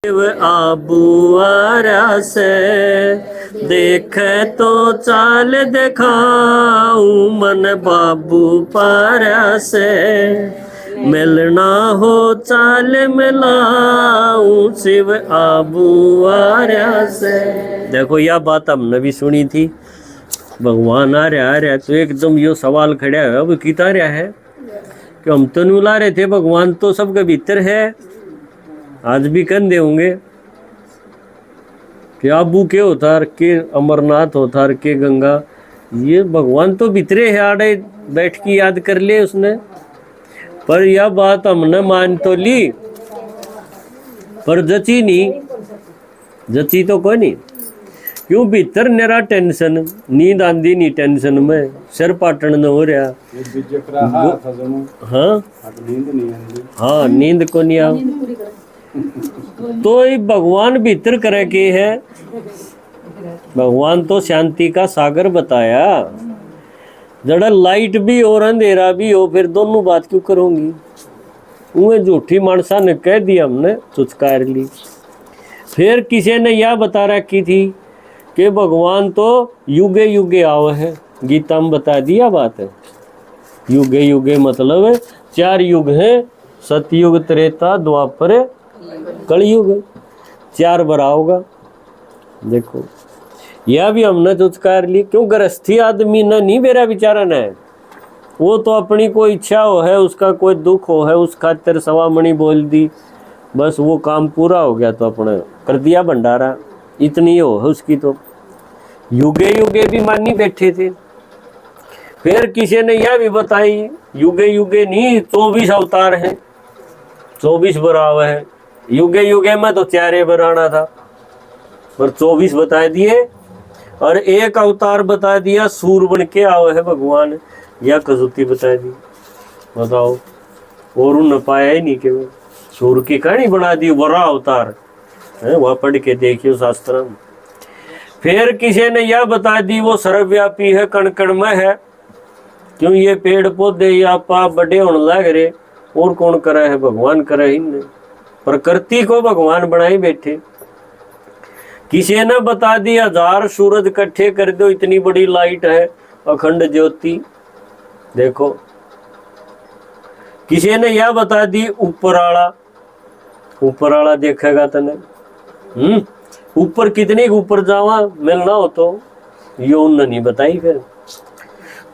आबू आरा से देखे तो चाल दिखाऊं मन बाबू पारा से मिलना हो चाल मिलाऊं शिव आबू आरा से। देखो यह बात हमने भी सुनी थी। भगवान आ रहा तो एकदम यो सवाल खड़ा है अब किता रहा है कि हम तो नहीं ला रहे थे, भगवान तो सबके भीतर है। आज भी कन दे होंगे कि आबू के होतार के अमरनाथ होतार के गंगा, ये भगवान तो भीतरे है। आड़े बैठ की याद कर ले उसने। पर यह बात हमने मान तो ली पर जची नहीं, जची तो कोई नहीं। क्यों भीतर मेरा टेंशन, नींद आंदी नहीं टेंशन में, सिर पाटन न हो रहा। हाँ नींद को नहीं आ तो ये भगवान भीतर करे के है। भगवान तो शांति का सागर बताया। जड़ा लाइट भी और अंधेरा भी हो फिर दोनों बात क्यों करूंगी। उन्हें झूठी मानसा ने कह दिया हमने चुचकार ली। फिर किसी ने यह बता रखी थी कि भगवान तो युगे युगे आवे है। गीता में बता दिया बात है। युगे युगे मतलब है 4 युग हैं, सतयुग त्रेता द्वापर कलयुग, 4 बरा होगा। देखो यह भी हमने चुचकार ली। क्यों गृहस्थी आदमी ने नहीं मेरा विचारन है। वो तो अपनी कोई इच्छा हो है, उसका कोई दुख हो है, उस खातिर सवामणि बोल दी, बस वो काम पूरा हो गया तो अपने कर दिया भंडारा, इतनी हो है उसकी। तो युगे युगे भी मानी बैठे थे। फिर किसी ने यह भी बताई युगे युगे नहीं 24 अवतार हैं, 24 बराव है। युगे युगे में तो 4 बराना था पर 24 बता दिए और एक अवतार बता दिया सूर बन के आवे है भगवान, या कसुती बता दी। बताओ और न पाया ही नहीं कि सूर की कहानी बना दी बड़ा अवतार है। वह पढ़ के देखियो शास्त्र में। फिर किसी ने यह बता दी वो सर्वव्यापी है, कण कण में है। क्यों ये पेड़ पौधे या पा बड़े होने लग रहे और कौन करे है, भगवान करे ही नहीं। प्रकृति को भगवान बनाई बैठे। किसी ने बता दी 1000 सूरज इकट्ठे कर दो इतनी बड़ी लाइट है, अखंड ज्योति। देखो किसी ने यह बता दी ऊपर आला देखेगा तने ऊपर कितने ऊपर जावा मिलना हो तो ये उन्होंने नहीं बताई। फिर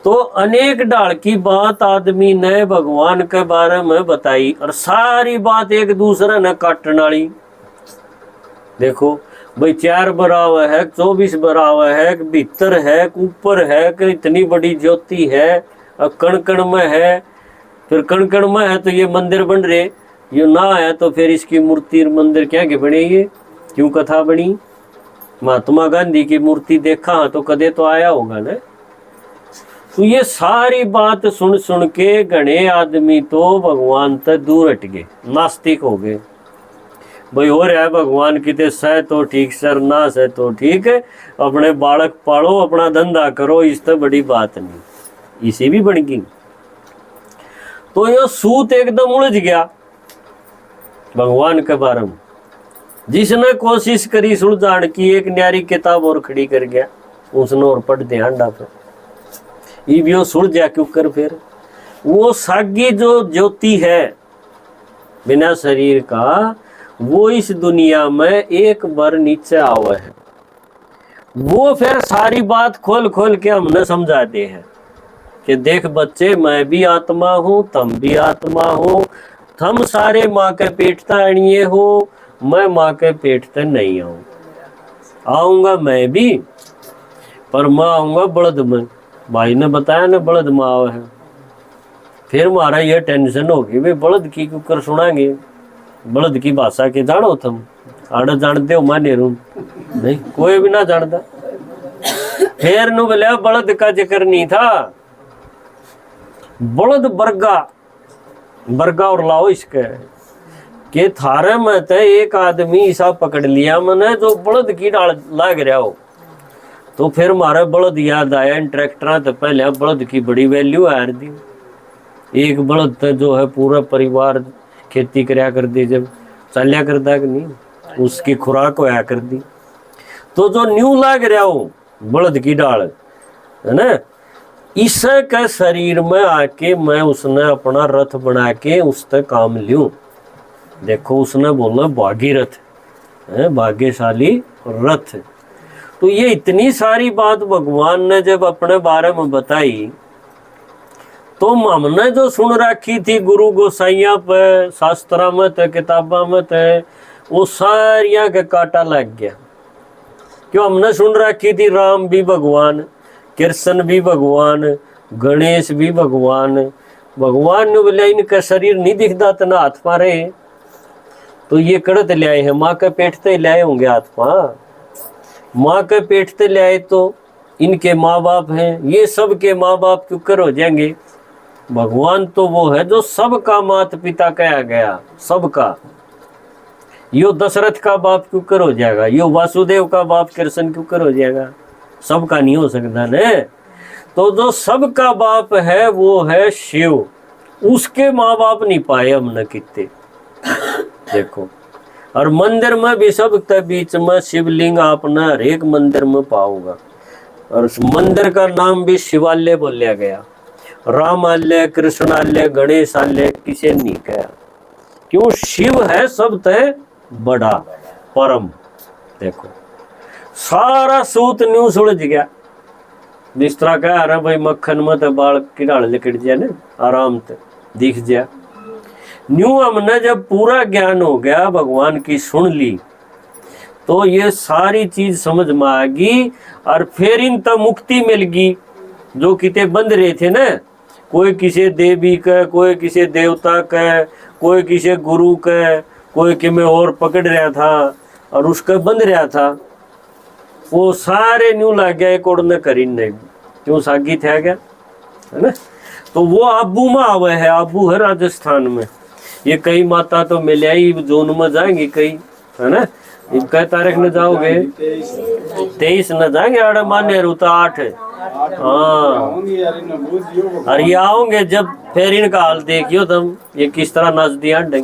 तो अनेक ढाल की बात आदमी ने भगवान के बारे में बताई और सारी बात एक दूसरे ने काटने वाली। देखो भाई 4 बराव है, 24 बराव है, भीतर है, ऊपर है कि इतनी बड़ी ज्योति है, कण कण में है। फिर कण कण में है तो ये मंदिर बन रहे, ये ना है तो फिर इसकी मूर्ति मंदिर क्या के बनेगी। क्यों कथा बनी। महात्मा गांधी की मूर्ति देखा तो कदे तो आया होगा ना। तो ये सारी बात सुन सुन के घने आदमी तो भगवान से दूर हट गए, नास्तिक हो गए। भाई हो रहा है भगवान किते सह तो ठीक, सर ना सह तो ठीक है, अपने बालक पालो, अपना धंधा करो, इससे बड़ी बात नहीं। इसी भी बन गई। तो ये सूत एकदम उलझ गया भगवान के बारे में। जिसने कोशिश करी सुलझाने की एक न्यारी किताब और खड़ी कर गया, उसने और पढ़ ध्यान डाल ये सुलझा क्यों कर। फिर वो सागी जो ज्योति है बिना शरीर का, वो इस दुनिया में एक बार नीचे आवा है। वो फिर सारी बात खोल खोल के हमने समझाते हैं कि देख बच्चे, मैं भी आत्मा हूँ, तुम भी आत्मा हो, तुम सारे माँ के पेट तानिए हो, मैं माँ के पेट तक नहीं आऊंगा मैं भी, पर मैं आऊंगा बलद में। भाई ने बताया ना बलद में आवा है। फिर हमारा यह टेंशन होगी भाई बलद की क्यों कर सुनाएंगे। बलद की भाषा के जानो तुम आड़े जानते हो माने रूम नहीं, कोई भी ना जानता। फिर नु बोले बलद का जिक्र नहीं था, बलद बरगा और लाओ इसके के थारे में तो एक आदमी ऐसा पकड़ लिया मैंने जो बलद की डाल लाग रहा हो। तो फिर मारे बलद याद आया। इन ट्रैक्टर तो पहले बलद की बड़ी वैल्यू है दी। एक बलद तो जो है पूरा परिवार खेती करया कर दी, जब चलिया करता कि नहीं। उसकी खुराक होया कर दी। तो जो न्यू लाग रहा हो बलद की डाल है ना, इस के शरीर में आके मैं उसने अपना रथ बना के उससे काम लियूं। देखो उसने बोला भागीरथ है, भाग्यशाली रथ। तो ये इतनी सारी बात भगवान ने जब अपने बारे में बताई तो हमने जो सुन रखी थी गुरु गोसाइया पे, शास्त्रा में थे, किताबा में थे, वो सारिया के काटा लग गया। क्यों हमने सुन रखी थी राम भी भगवान, कृष्ण भी भगवान, गणेश भी भगवान। भगवान ने बोले इनका शरीर नहीं दिखता तना हाथ पा रहे, तो ये कड़त ले आए हैं, माँ के पेट से ले आए होंगे हाथ पा, माँ के पेट से ले आए तो इनके माँ बाप हैं, ये सब के माँ बाप क्यों कर हो जाएंगे। भगवान तो वो है जो सबका माता पिता कहा गया, सबका। यो दशरथ का बाप क्यों कर हो जाएगा, यो वासुदेव का बाप कृष्ण क्यों कर हो जाएगा, सबका नहीं हो सकता ने। तो जो सबका बाप है वो है शिव, उसके माँ बाप नहीं पाए हमने कितने। देखो और मंदिर में भी सब के बीच में शिवलिंग आपने हर एक मंदिर में पाओगा, और उस मंदिर का नाम भी शिवालय बोलिया गया। रामालय, कृष्णालय, गणेशालय किसे नहीं कहा, क्यों शिव है सब तय बड़ा परम। देखो सारा सूत न्यू सुलझ गया, जिस तरह कह रहा भाई मक्खन में तो बाल की डाल लिकट जाए ना, आराम से दिख जाए। न्यू हमने जब पूरा ज्ञान हो गया, भगवान की सुन ली, तो ये सारी चीज समझ में आ गई, और फिर इन तक मुक्ति मिल गई। जो किते बंद रहे थे ना, कोई किसी देवी का, कोई किसी देवता का, कोई किसी गुरु का, कोई कि में और पकड़ रहा था और उसका बंद रहा था, वो सारे न्यू लग गया एक और न करी नहीं, क्यों सागी थे क्या है ना। तो वो आबू में आवे है, आबू है राजस्थान में। ये कई माता तो मिले ही जोन में जाएंगी कई, है ना। कई तारीख में जाओगे, 23 न जाएंगे, आड़े माने रूता 8 है। हाँ और ये आओगे जब, फिर इनका हाल देखियो तुम, ये किस तरह नाच दिया है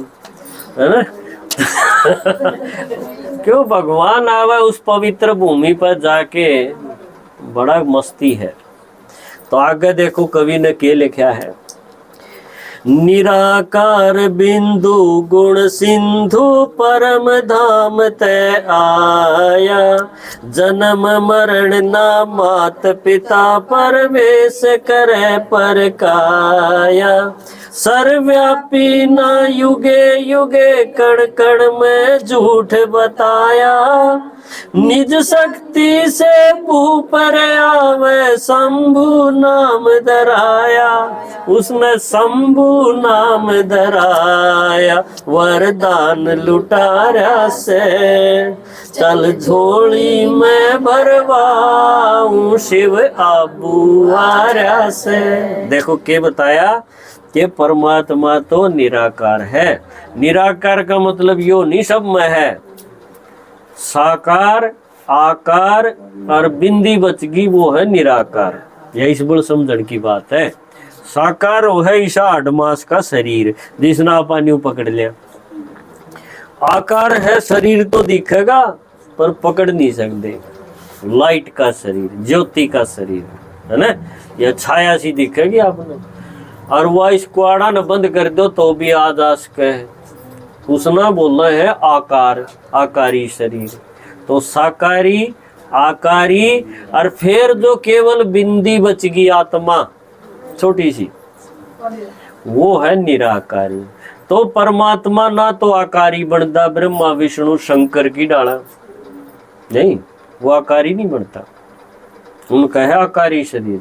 ना। क्यों भगवान आवे उस पवित्र भूमि पर जाके, बड़ा मस्ती है। तो आगे देखो कवि ने क्या लिखा है। निराकार बिंदु गुण सिंधु परम धाम तय आया, जन्म मरण ना मात पिता परवेश करे पर काया, सर्वव्यापी ना युगे युगे कण कण में झूठ बताया, निज शक्ति से ऊपर आवे शंभु नाम धराया, उसने शंभु नाम धराया, वरदान लुटारा से चल झोली में भरवाऊं शिव आबू आर्या से। देखो क्या बताया कि परमात्मा तो निराकार है। निराकार का मतलब यो नहीं सब में है, साकार आकार और बिंदी बचगी वो है निराकार। यही इस बड़ समझण की बात है। साकार वो है ईशा आडमास का शरीर, जिसने आपा न्यू पकड़ लिया। आकार है शरीर तो दिखेगा पर पकड़ नहीं सकते, लाइट का शरीर, ज्योति का शरीर है ना, यह छाया सी दिखेगी आपने। और वह इसको आड़ा न बंद कर दो तो भी आज सके, उसना बोलना है आकार, आकारी शरीर। तो साकारी आकारी, और फिर जो केवल बिंदी बचगी आत्मा छोटी सी, वो है निराकारी। तो परमात्मा ना तो आकारी बनता, ब्रह्मा विष्णु शंकर की डाला नहीं, वो आकारी नहीं बनता, उनका है आकारी शरीर।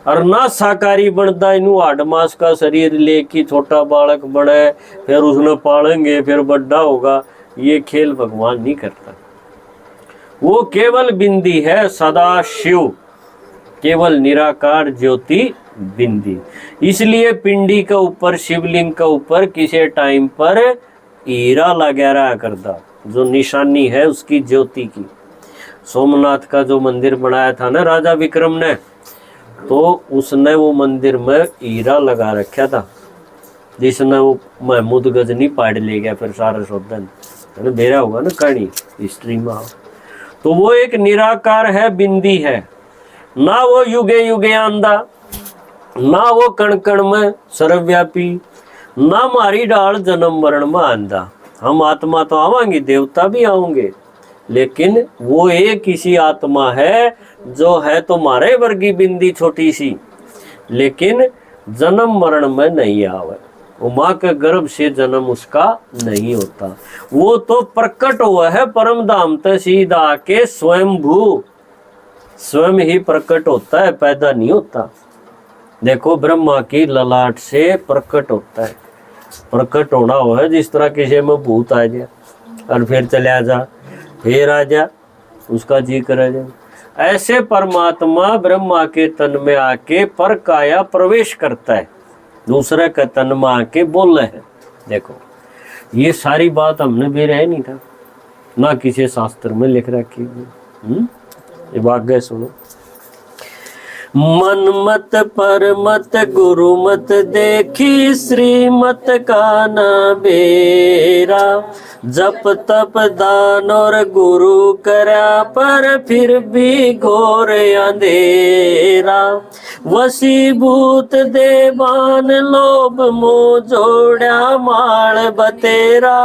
और ना साकारी बनता, इनू आडमास का शरीर लेके छोटा बालक बने, फिर उसने पालेंगे, फिर बड़ा होगा, ये खेल भगवान नहीं करता। वो केवल बिंदी है, सदा शिव, केवल निराकार ज्योति बिंदी। इसलिए पिंडी के ऊपर, शिवलिंग के ऊपर किसी टाइम पर हीरा लगा रहा करता, जो निशानी है उसकी ज्योति की। सोमनाथ का जो मंदिर बनाया था ना राजा विक्रम ने, तो उसने वो मंदिर में हीरा लगा रखा था, जिसने वो महमूद गजनी पाड़ ले गया फिर सारा सौदन बेरा होगा ना कहानी हिस्ट्री में। तो वो एक निराकार है, बिंदी है, ना वो युगे युगे आंदा, ना वो कण कण में सर्वव्यापी, ना मारी डाल जन्म मरण में आंदा। हम आत्मा तो आवांगे, देवता भी आएंगे, लेकिन वो एक किसी आत्मा है जो है तो मारे वर्गी बिंदी छोटी सी, लेकिन जन्म मरण में नहीं आवे। वो माँ के गर्भ से जन्म उसका नहीं होता। वो तो प्रकट हुआ है परम धाम ते सीधा के स्वयंभू, स्वयं ही प्रकट होता है, पैदा नहीं होता। देखो ब्रह्मा की ललाट से प्रकट होता है। प्रकट होना हो है जिस तरह किसी में भूत आ जाए और फिर चला जा, फिर आ जा, उसका जी करा जाए, ऐसे परमात्मा ब्रह्मा के तन में आके पर काया प्रवेश करता है, दूसरे के तन में आके बोल रहे हैं। देखो ये सारी बात हमने भी रह नहीं था ना किसी शास्त्र में लिख रखी। ये वाक्य सुनो। मन मत पर मत गुरु मत देखी श्रीमत का न बेरा, जप तप दान और गुरु करा पर फिर भी घोर अंधेरा। वसीभूत देवान लोभ मोह जोड़ा माल बतेरा,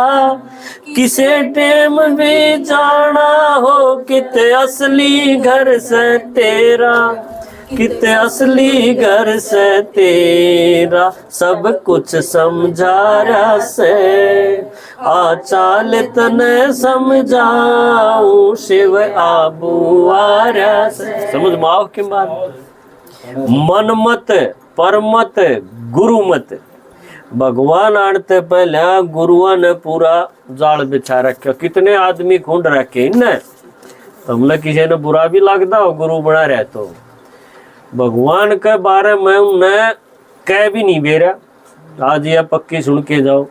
किसे टेम भी जाना हो कित असली घर से तेरा, कित असली घर से तेरा। सब कुछ समझारा से आचाल तने समझाऊं, शिव आबू आरा से। समझ माओ की बात। मन मत पर मत गुरु मत। भगवान आने पहले गुरुआ ने पूरा जाल बिछा रखे। कितने आदमी खूंड रखे इन्हें, हमने किसी ने बुरा भी लगता हो गुरु बना रहे तो। भगवान के बारे में उन्हें कह भी नहीं बेरा, आज यह पक्की सुन के जाओ।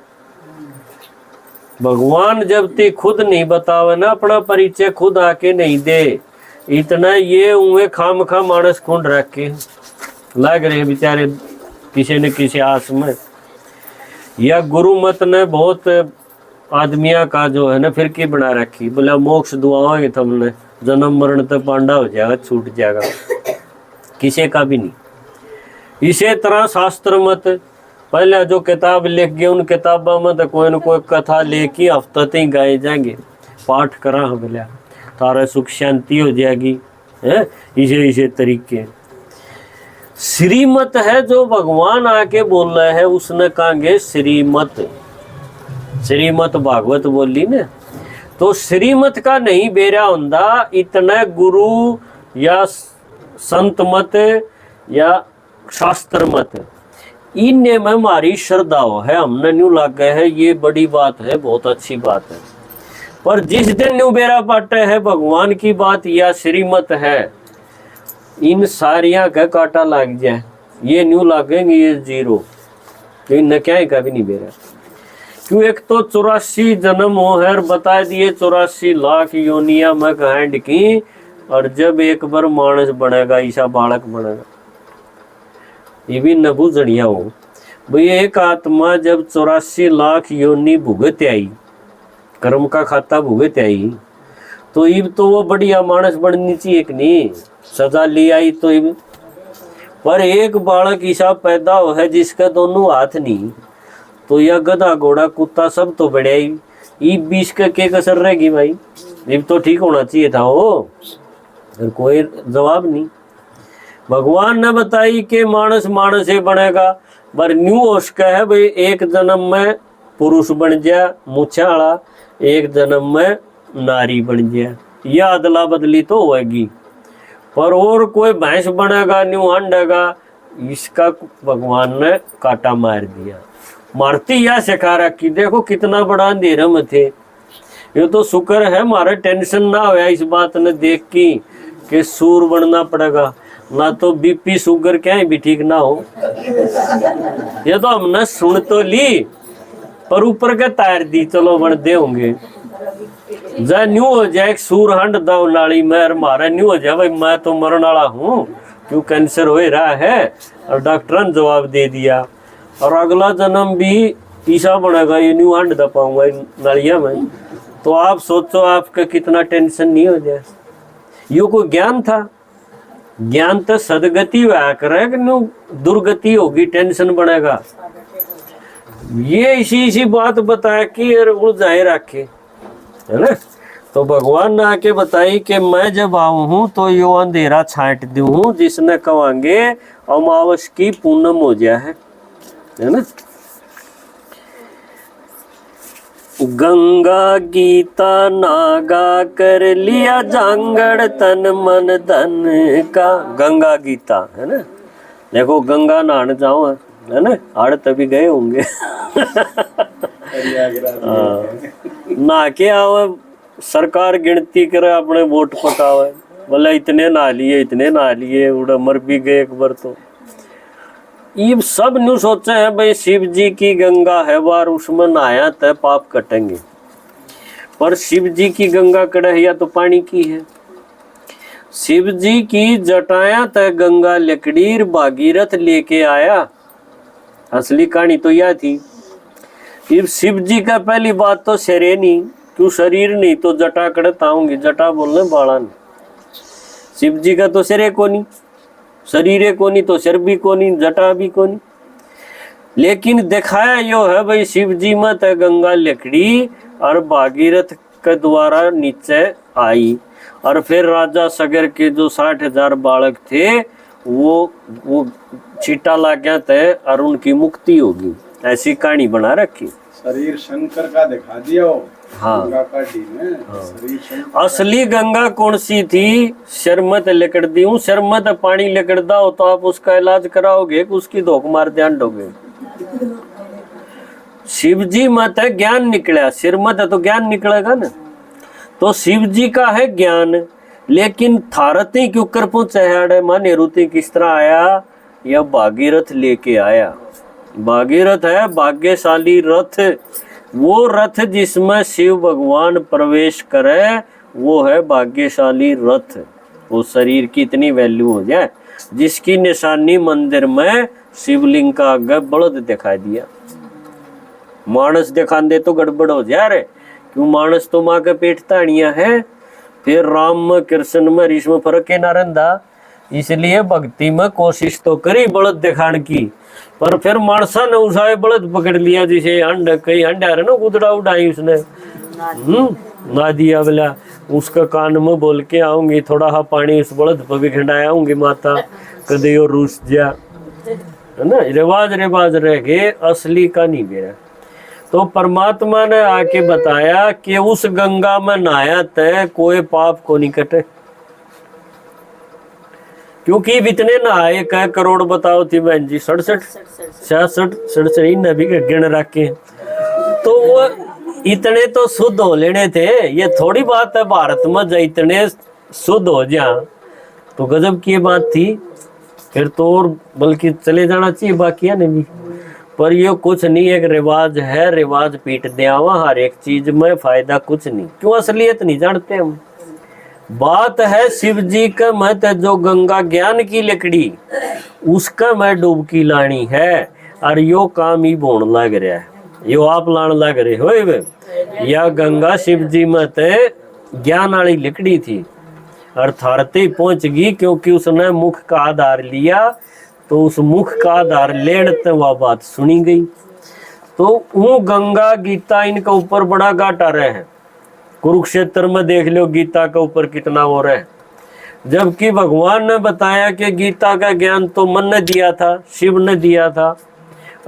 भगवान जब ती खुद नहीं बतावे ना, अपना परिचय खुद आके नहीं दे, इतना ये उन्हें खाम खा मानस खूंड रख के लग रहे बेचारे किसी न किसी आस में। या गुरु मत ने बहुत आदमिया का जो है ना फिर की बना रखी, बोला मोक्ष दुआओगे तुमने, जन्म मरण तो पांडा हो जाएगा, छूट जाएगा, किसी का भी नहीं। इसी तरह शास्त्र मत, पहले जो किताब लिख गए उन किताबों में तो कोई न कोई कथा लेके हफ्ते ही गाए जाएंगे, पाठ करा बोला तारा सुख शांति हो जाएगी है। इसे तरीके श्रीमत है जो भगवान आके बोल रहे हैं, उसने कहेंगे श्रीमत। श्रीमत भागवत बोली ने, तो श्रीमत का नहीं बेरा होंदा, इतना गुरु या संत मत या शास्त्र मत, इनने में हमारी श्रद्धा है, हमने न्यू लग गए है, ये बड़ी बात है, बहुत अच्छी बात है। पर जिस दिन न्यू बेरा पाटे है भगवान की बात या श्रीमत है, इन सारिया का काटा लग जाए, ये न्यू लगेंगे ये जीरो, इनने क्या ही कभी नहीं बेरा। क्यों, एक तो 84 जन्म हो है, बता दिए 84 लाख योनिया में कहेंड की, और जब एक बार मानस बनेगा, ईसा बालक बनेगा, ये भी नबू जड़िया हो भाई। एक आत्मा जब 84 लाख योनि भुगत आई, कर्म का खाता भुगत आई, तो इब तो वो बढ़िया मानस बननी चाहिए कि नहीं, सजा ले आई तो इब। पर एक बालक ईसा पैदा हो है जिसका दोनों हाथ नहीं, तो यह गधा घोड़ा कुत्ता सब तो बढ़िया ही, इब 20 का क्या कसर रहेगी भाई, इब तो ठीक होना चाहिए था वो, कोई जवाब नहीं। भगवान ने बताई कि मानस मानस ही बनेगा, पर न्यू उसका है भाई, एक जन्म में पुरुष बन जाए मूछा वाला, एक जन्म में नारी बन जाए, यह अदला बदली तो होगी। पर और कोई भैंस बनेगा न्यू अंडेगा, इसका भगवान ने काटा मार दिया। मारती या सिखा रखी, देखो कितना बड़ा अंधेरा में थे। ये तो शुक्र है हमारे टेंशन ना हो इस बात ने देख की कि सूर बनना पड़ेगा, ना तो बीपी शुगर क्या भी ठीक ना हो। ये तो हमने सुन तो ली, पर ऊपर के तार दी, चलो बन दे होंगे जा न्यू हो जाए सूर हंड दो नाली में, मारा न्यू हो जाए भाई मैं तो मरण वाला हूँ, क्यों कैंसर हो रहा है, और डॉक्टर ने जवाब दे दिया, और अगला जन्म भी ईसा बनेगा, ये न्यू हंड दबाऊंगा नालिया में, तो आप सोचो आपका कितना टेंशन नहीं हो जाए। यो कोई ज्ञान था? ज्ञान तो सदगति हुआ करे कि दुर्गति होगी, टेंशन बढ़ेगा। ये इसी बात बताया कि उलझाए रखे, है ना। तो भगवान ने आके बताई कि मैं जब आऊं हूं तो यो अंधेरा छांट दूं हूं, जिसने कहेंगे अमावस की पूनम हो जाए, है ना। गंगा गीता नागा कर लिया जांगड़ तन मन धन का। गंगा गीता, है ना। देखो गंगा नहाने जाओ, है ना, आड़ तभी गए होंगे। नहा के आओ, सरकार गिनती करे, अपने वोट पकावे, बोले इतने नहा लिए, इतने नहा लिए, उड़ा मर भी गए एक बार। तो ये सब न्यू सोचे हैं भाई शिव जी की गंगा है बार, उसमें नहाया तो पाप कटेंगे। पर शिव जी की गंगा कड़हिया तो पानी की है। शिव जी की जटाया तय गंगा लकड़ीर भागीरथ लेके आया। असली कहानी तो यह थी। फिर शिव जी का पहली बात तो शरीर नहीं, क्यों शरीर नहीं तो जटा कड़ता होंगी, जटा बोलने बाड़ा नहीं। शिव जी का तो शरीर को नहीं, शरीर को नहीं तो सिर भी को नहीं, जटा भी को नहीं। लेकिन दिखाया यो है भाई शिव जी में तय गंगा लकड़ी और भागीरथ के द्वारा नीचे आई। और फिर राजा सगर के जो 60,000 बालक थे वो छीटा लग गया थे और उनकी मुक्ति होगी। ऐसी कहानी बना रखी। शरीर शंकर का दिखा दिया हो। हाँ, गंगा का डी में शरीर शंकर। असली गंगा कौन सी थी? शर्मत लिकड़ दी हूँ। शर्मत पानी लिकड़दा हो तो आप उसका इलाज कराओगे कि उसकी धोख मार ध्यान दोगे? शिव जी मत है ज्ञान निकला, सिरमत है तो ज्ञान निकलेगा ना। तो शिव जी का है ज्ञान, लेकिन थारती क्यों कर पहुंचे माने रुति किस तरह आया? यह भागीरथ लेके आया। भागीरथ है भाग्यशाली रथ, वो रथ जिसमें शिव भगवान प्रवेश करे वो है भाग्यशाली रथ। वो शरीर की इतनी वैल्यू हो जाए जिसकी निशानी मंदिर में शिवलिंग का आगे बलद दिखाई दिया। मानस दिखा दे तो गड़बड़ हो जा रहे, क्यों? मानस तो माँ के पेट ताड़िया है। फिर राम में कृष्ण में ऋषि में फर्क है ना रंधा, इसलिए भक्ति में कोशिश तो करी बलद दिखाने की, पर फिर मानसा ने उसाए बलद पकड़ लिया। जिसे अंड कई अंडा रहे ना गुदड़ा उड़ाई उसने ना दिया, बोला उसका कान में बोल के आऊंगी, थोड़ा हा पानी उस बलद पर भी खंडाया आऊंगी माता, कदे और रूस जा, है ना। रिवाज रह गए, असली का नहीं गया। तो परमात्मा ने आके बताया कि उस गंगा में नहाया तय कोई पाप को नहीं कटे, क्योंकि इतने नहाए कह करोड़ बताओ थी बहन जी, 67 ने भी गिन रखे। तो वो इतने तो शुद्ध हो लेने थे। ये थोड़ी बात है भारत में जो इतने शुद्ध हो जा तो गजब की बात थी। फिर तो और बल्कि चले जाना चाहिए बाकी है नहीं, पर ये कुछ नहीं, एक रिवाज है, रिवाज पीट दिया हुआ। हर एक चीज में फायदा कुछ नहीं, क्यों? असलियत नहीं जानते हम। बात है शिव जी का मत जो गंगा ज्ञान की लकड़ी उसका मैं डुबकी लानी है, और यो काम ही बोन लग रहा है, यो आप लान लग रहे हो। या गंगा शिव जी मत ज्ञान वाली लकड़ी थी और थारते पहुंच गई, क्योंकि उसने मुख का आधार लिया। तो उस मुख का आधार लेने तो वह बात सुनी गई। तो वो गंगा गीता इनका ऊपर बड़ा घाटा रहे हैं। कुरुक्षेत्र में देख लो गीता के ऊपर कितना हो रहा है, जबकि भगवान ने बताया कि गीता का ज्ञान तो मन ने दिया था, शिव ने दिया था,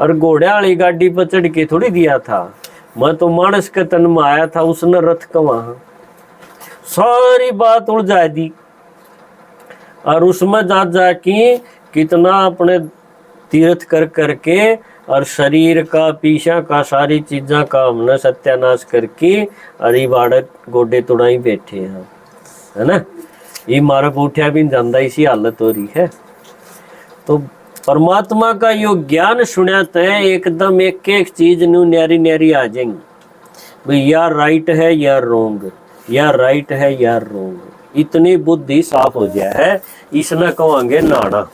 और घोड़े वाली गाड़ी पर चढ़ के थोड़ी दिया था। मैं तो मानस के तन में आया था, उसने रथ का वहां सारी बात उलझा दी। और उसमें जाके कितना अपने तीर्थ कर करके और शरीर का पीछा का सारी चीजा का हमने सत्यानाश करके अरे बाड़क गोडे तुड़ाई बैठे हैं, है ना। ये मारा उठा भी जाता, इसी हालत हो रही है। तो परमात्मा का यो ज्ञान सुना तय एकदम एक एक चीज न्यू न्यारी न्यारी आ जाएंगी भाई, यार राइट है यार रोंग, यार राइट है यार रोंग। इतनी बुद्धि साफ हो जाए है, इसने कहेंगे नाना।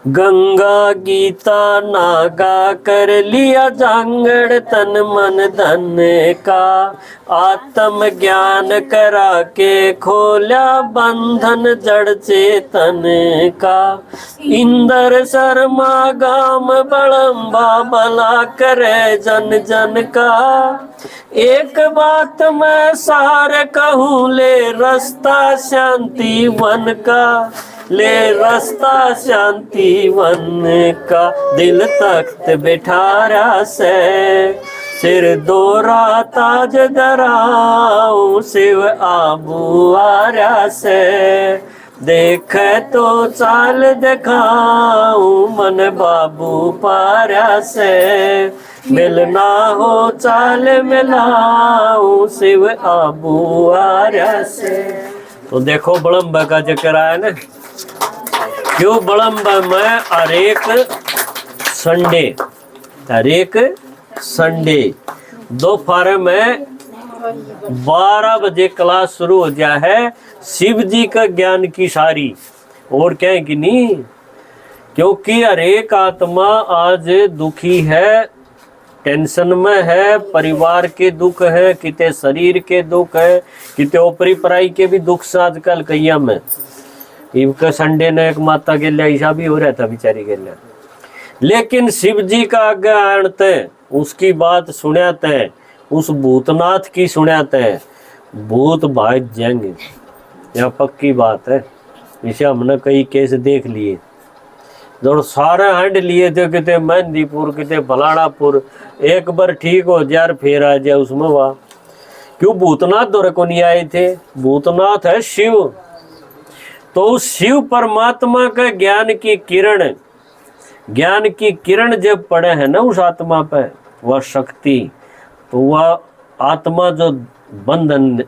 गंगा गीता नागा कर लिया जांगड़ तन मन धन का, आत्म ज्ञान करा के खोल्या बंधन जड़ चेतन का। इंदर शर्मा गाम बड़म्बा भला करे जन जन का, एक बात मैं सार कहूँ ले रास्ता शांति वन का, ले रास्ता शांति वन का। दिल तख्त बिठारा से सिर दोरा ताज दराऊं, शिव आबू आर्या से देख तो चाल दिखाऊं, मन बाबू पार्या से मिलना हो चाल मिलाऊं, शिव आबू आर्या से। तो देखो बड़म्बा का जिक्र आया ना, क्यों बड़म्बा में हर एक संडे दोपहर में 12 बजे क्लास शुरू हो जाए है शिव जी का ज्ञान की सारी, और क्या है कि नहीं। क्योंकि हर एक आत्मा आज दुखी है, टेंशन में है, परिवार के दुख है, किते शरीर के दुख है, किते ओपरी पराई के भी दुख से आजकल कैया में। इनका संडे ने एक माता के लिए ऐसा भी हो रहा था बेचारी के लिए, लेकिन शिव जी का आगे आणते उसकी बात सुनाते, उस भूतनाथ की सुनाते, भूत भाग जाएंगे, यह पक्की बात है। इसे हमने कई केस देख लिए, जो सारे हंड लिए थे, किते मेहंदीपुर किते भलाड़ापुर, एक बार ठीक हो जाए फिर आ जाए उसमें वाह। क्यों भूतनाथ दौरे को नहीं आए थे, भूतनाथ है शिव। तो उस शिव परमात्मा का ज्ञान की किरण जब पड़े है ना उस आत्मा पे, वह शक्ति, तो वह आत्मा जो बंधन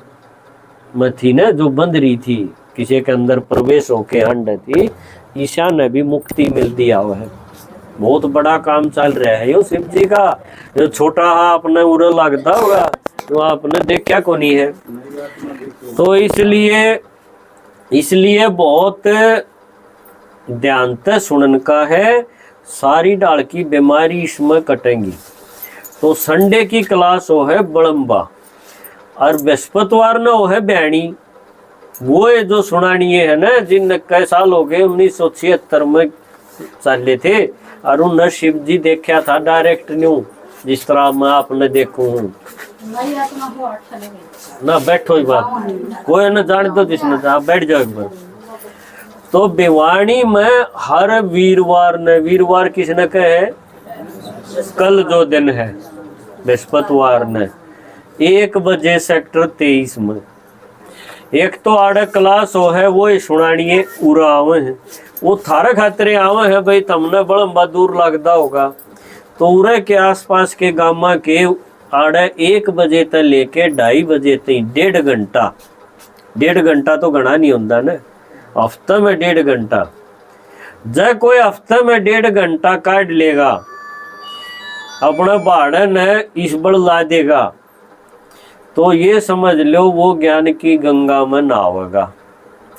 में थी ना, जो बंध रही थी, किसी के अंदर प्रवेश होके हंड थी, ईशा ने भी मुक्ति मिल दिया हुआ है। बहुत बड़ा काम चल रहा है यो शिव जी का। जो छोटा आपने उड़ा लगता होगा तो आपने देखा को नहीं है। तो इसलिए बहुत ध्यान से सुनन का है, सारी डाल की बीमारी इसमें कटेंगी। तो संडे की क्लास हो है बड़म्बा, और बृहस्पतिवार न हो है बयानी। वो है जो सुनानी है ना, जिन कई साल हो गए 1976 में चले थे, और उन शिव जी देखा था डायरेक्ट न्यू, जिस तरह मैं आपने देखूं ना। बैठो ही बात कोई न जाने दो, जिसने आप बैठ जाओ एक बार। तो भिवानी में हर वीरवार किसने कहे, कल जो दिन है बृहस्पतिवार ने 1 बजे सेक्टर 23 में एक तो आड़े क्लास हो है, वो ही सुनानिए उरा आवे है, वो थारे खातरे आवे है भाई, तमने बड़ा दूर लगता होगा। तो उरे के आसपास के गामा के आड़े 1 बजे तक लेके 2:30 बजे तक 1.5 घंटा तो घना नहीं होता ना, हफ्ते में 1.5 घंटा। जब कोई हफ्ते में 1.5 घंटा काट लेगा, अपना भाड़े ने ईश्वर ला देगा, तो ये समझ लो वो ज्ञान की गंगा में नहावेगा,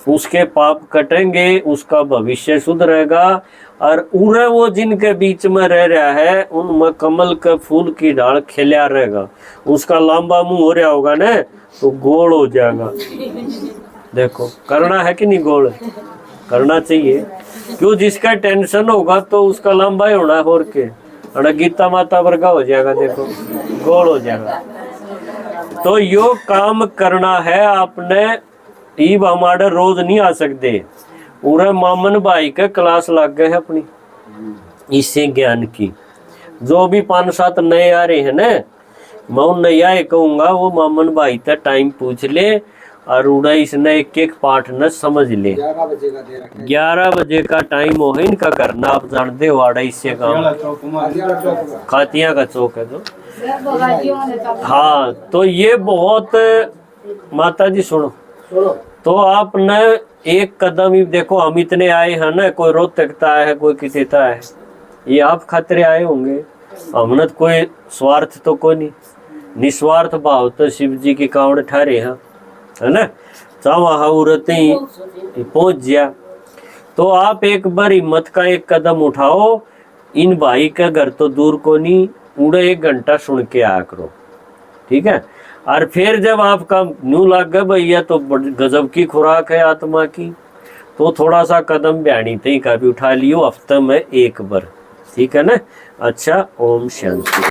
उसके पाप कटेंगे, उसका भविष्य सुधरेगा। और उरे वो जिनके बीच में रह रहा है, उनमें कमल के फूल की डाल खिला रहेगा, उसका लंबा मुंह हो रहा होगा ना, तो गोल हो जाएगा। देखो करना है कि नहीं, गोल करना चाहिए। क्यों, जिसका टेंशन होगा तो उसका लंबा ही होना है, और के गीता माता वर्गा हो जाएगा, देखो गोल हो जाएगा। तो यो काम करना है आपने, ईब हमारे रोज नहीं आ सकते। पूरे मामन भाई के क्लास लग गए है अपनी इससे ज्ञान की। जो भी 5-7 नए आ रहे हैं ना, मैं उन नया कहूँगा वो मामन भाई तक टाइम पूछ ले, और उड़ा इसने एक पाठ न समझ ले। 11 बजे का टाइम हो है इनका करना, आप जानते हो। आड़ा इससे काम खातिया का चौक है तो हाँ। तो ये बहुत माता जी सुनो, तो आपने एक कदम ही देखो, हम इतने आए हैं ना, कोई रोहतकता है, कोई कितेता है, ये आप खातरे आए होंगे। हमने तो कोई स्वार्थ तो कोई नहीं, निस्वार्थ भाव तो शिव जी की कावड़ ठहरे हैं, है ना। चावा उरते ही पहुंच गया। तो आप एक बार हिम्मत का एक कदम उठाओ, इन भाई का घर तो दूर को नहीं, उड़े 1 घंटा सुन के आया करो, ठीक है। और फिर जब आपका न्यू लग गया भैया तो गजब की खुराक है आत्मा की, तो थोड़ा सा कदम ब्याणी तई का भी उठा लियो हफ्ते में 1 बार, ठीक है ना। अच्छा, ओम शांति।